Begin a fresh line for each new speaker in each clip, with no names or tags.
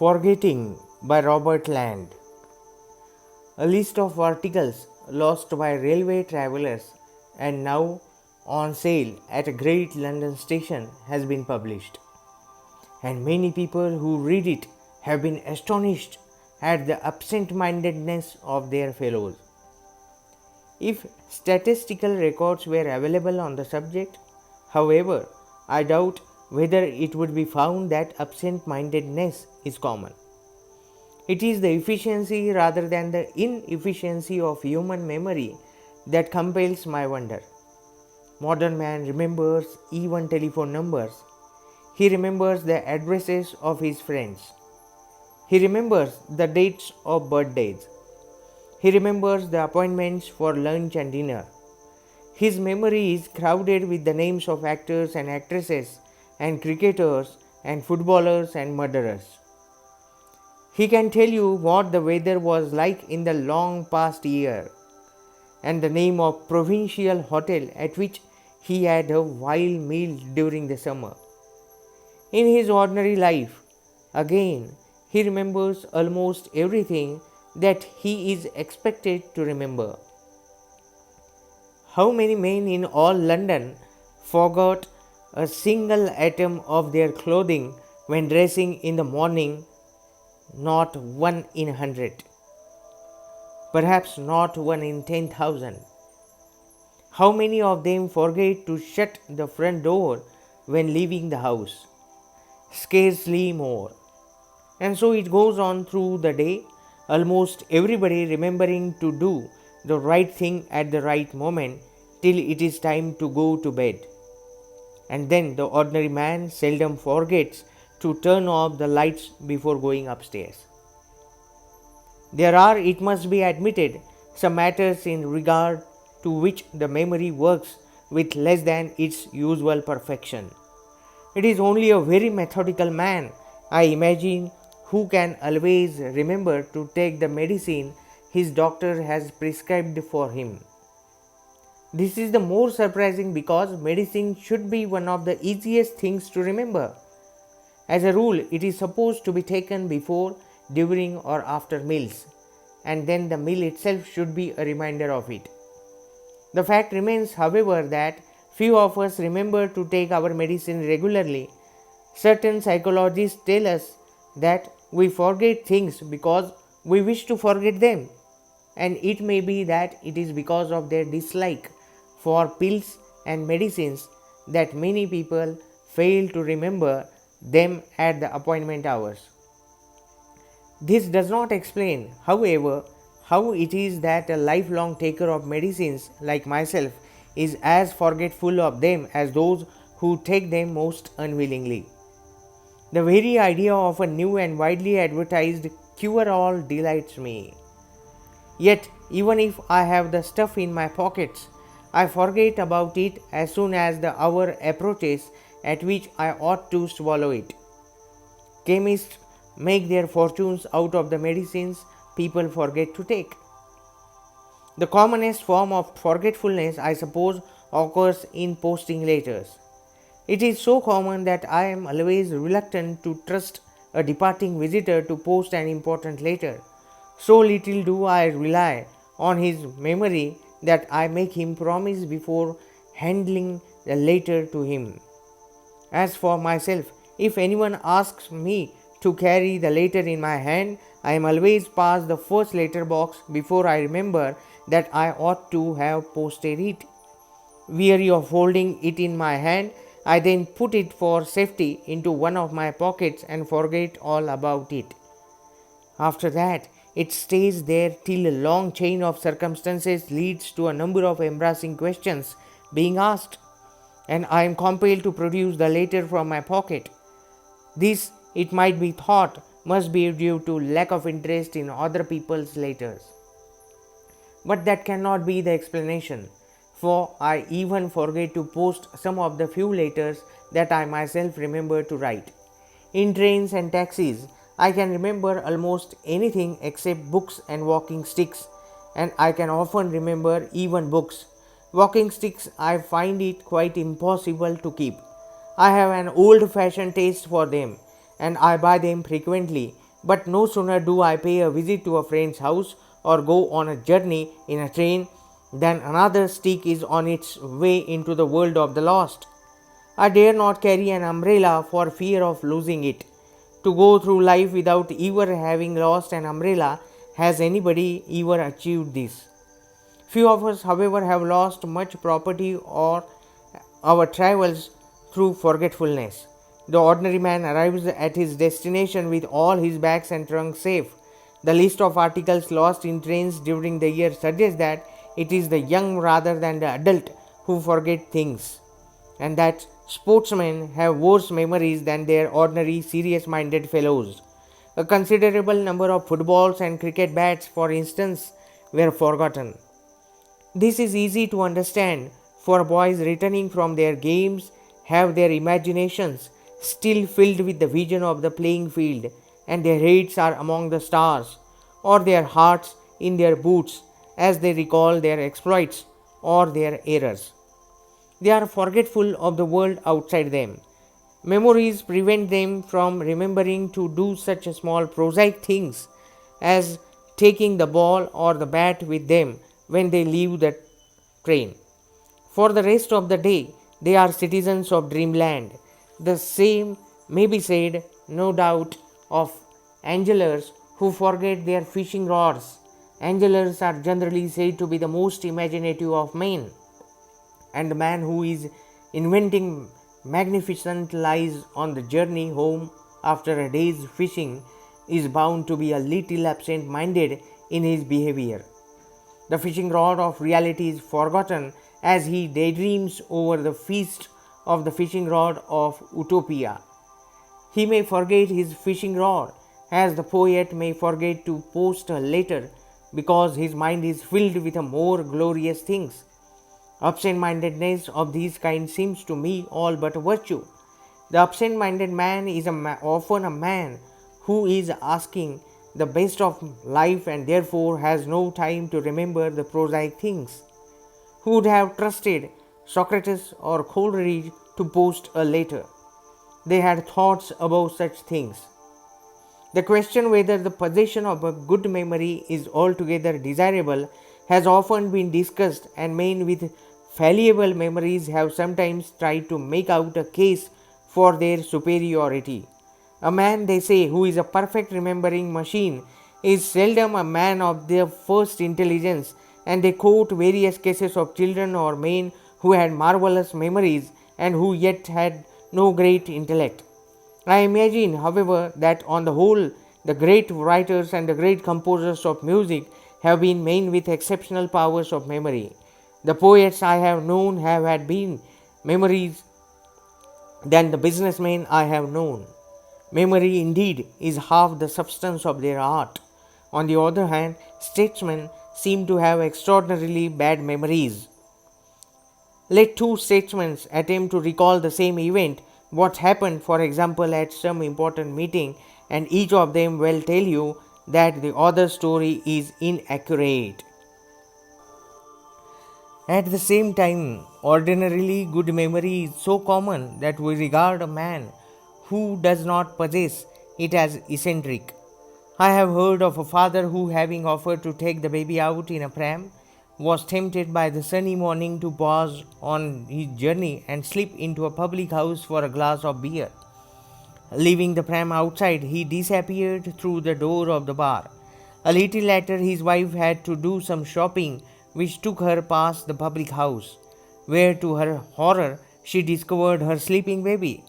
Forgetting by Robert Land. A list of articles lost by railway travellers and now on sale at a great London station has been published, and many people who read it have been astonished at the absent-mindedness of their fellows. If statistical records were available on the subject, however, I doubt whether it would be found that absent-mindedness is common. It is the efficiency rather than the inefficiency of human memory that compels my wonder. Modern man remembers even telephone numbers. He remembers the addresses of his friends. He remembers the dates of birthdays. He remembers the appointments for lunch and dinner. His memory is crowded with the names of actors and actresses and cricketers and footballers and murderers. He can tell you what the weather was like in the long past year and the name of provincial hotel at which he had a wild meal during the summer. In his ordinary life, again, he remembers almost everything that he is expected to remember. How many men in all London forgot a single atom of their clothing when dressing in the morning? Not 1 in 100. Perhaps not 1 in 10,000. How many of them forget to shut the front door when leaving the house? Scarcely more. And so it goes on through the day, almost everybody remembering to do the right thing at the right moment till it is time to go to bed. And then the ordinary man seldom forgets to turn off the lights before going upstairs. There are, it must be admitted, some matters in regard to which the memory works with less than its usual perfection. It is only a very methodical man, I imagine, who can always remember to take the medicine his doctor has prescribed for him. This is the more surprising because medicine should be one of the easiest things to remember. As a rule, it is supposed to be taken before, during, or after meals, and then the meal itself should be a reminder of it. The fact remains, however, that few of us remember to take our medicine regularly. Certain psychologists tell us that we forget things because we wish to forget them, and it may be that it is because of their dislike for pills and medicines that many people fail to remember them at the appointment hours. This does not explain, however, how it is that a lifelong taker of medicines like myself is as forgetful of them as those who take them most unwillingly. The very idea of a new and widely advertised cure-all delights me. Yet, even if I have the stuff in my pockets, I forget about it as soon as the hour approaches at which I ought to swallow it. Chemists make their fortunes out of the medicines people forget to take. The commonest form of forgetfulness, I suppose, occurs in posting letters. It is so common that I am always reluctant to trust a departing visitor to post an important letter. So little do I rely on his memory that I make him promise before handing the letter to him. As for myself, if anyone asks me to carry the letter in my hand, I am always past the first letter box before I remember that I ought to have posted it. Weary of holding it in my hand, I then put it for safety into one of my pockets and forget all about it. After that, it stays there till a long chain of circumstances leads to a number of embarrassing questions being asked, and I am compelled to produce the letter from my pocket. This, it might be thought, must be due to lack of interest in other people's letters. But that cannot be the explanation, for I even forget to post some of the few letters that I myself remember to write. In trains and taxis, I can remember almost anything except books and walking sticks, and I can often remember even books. Walking sticks, I find it quite impossible to keep. I have an old-fashioned taste for them, and I buy them frequently, But no sooner do I pay a visit to a friend's house or go on a journey in a train than another stick is on its way into the world of the lost. I dare not carry an umbrella for fear of losing it. To go through life without ever having lost an umbrella, has anybody ever achieved this? Few of us, however, have lost much property or our travels through forgetfulness. The ordinary man arrives at his destination with all his bags and trunks safe. The list of articles lost in trains during the year suggests that it is the young rather than the adult who forget things, and that sportsmen have worse memories than their ordinary serious minded fellows. A considerable number of footballs and cricket bats, for instance, were forgotten. This is easy to understand, for boys returning from their games have their imaginations still filled with the vision of the playing field, and their heads are among the stars, or their hearts in their boots as they recall their exploits or their errors. They are forgetful of the world outside them. Memories prevent them from remembering to do such small prosaic things as taking the ball or the bat with them when they leave the train. For the rest of the day, they are citizens of dreamland. The same may be said, no doubt, of anglers who forget their fishing rods. Anglers are generally said to be the most imaginative of men, and the man who is inventing magnificent lies on the journey home after a day's fishing is bound to be a little absent minded in his behavior. The fishing rod of reality is forgotten as he daydreams over the feast of the fishing rod of utopia. He may forget his fishing rod as the poet may forget to post a letter because his mind is filled with more glorious things. Absent mindedness of this kind seems to me all but a virtue. The absent minded man is often a man who is asking the best of life and therefore has no time to remember the prosaic things. Who would have trusted Socrates or Coleridge to post a letter? They had thoughts about such things. The question whether the possession of a good memory is altogether desirable has often been discussed, and men with fallible memories have sometimes tried to make out a case for their superiority. A man, they say, who is a perfect remembering machine is seldom a man of their first intelligence, and they quote various cases of children or men who had marvelous memories and who yet had no great intellect. I imagine, however, that on the whole, the great writers and the great composers of music have been men with exceptional powers of memory. The poets I have known have had been memories than the businessmen I have known. Memory, indeed, is half the substance of their art. On the other hand, statesmen seem to have extraordinarily bad memories. Let two statesmen attempt to recall the same event, what happened, for example, at some important meeting, and each of them will tell you that the other's story is inaccurate. At the same time, ordinarily good memory is so common that we regard a man who does not possess it as eccentric. I have heard of a father who, having offered to take the baby out in a pram, was tempted by the sunny morning to pause on his journey and slip into a public house for a glass of beer. Leaving the pram outside, he disappeared through the door of the bar. A little later, his wife had to do some shopping, which took her past the public house, where to her horror she discovered her sleeping baby.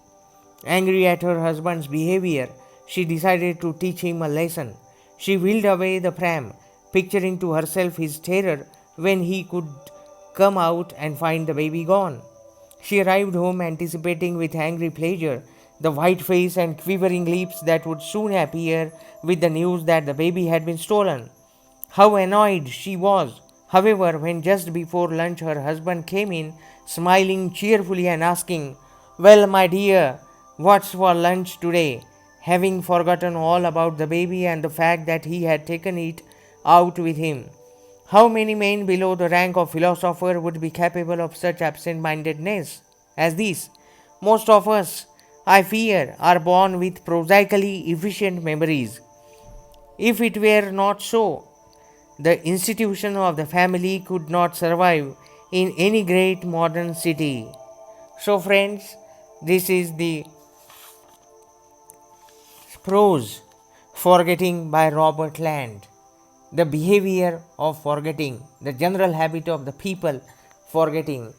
Angry at her husband's behavior, she decided to teach him a lesson. She wheeled away the pram, picturing to herself his terror when he could come out and find the baby gone. She arrived home anticipating with angry pleasure the white face and quivering lips that would soon appear with the news that the baby had been stolen. How annoyed she was, however, when just before lunch her husband came in, smiling cheerfully and asking, "Well, my dear, what's for lunch today?" having forgotten all about the baby and the fact that he had taken it out with him. How many men below the rank of philosopher would be capable of such absent-mindedness as this? Most of us, I fear, are born with prosaically efficient memories. If it were not so, the institution of the family could not survive in any great modern city. So, friends, this is the prose Forgetting by Robert Land. The behavior of forgetting, the general habit of the people forgetting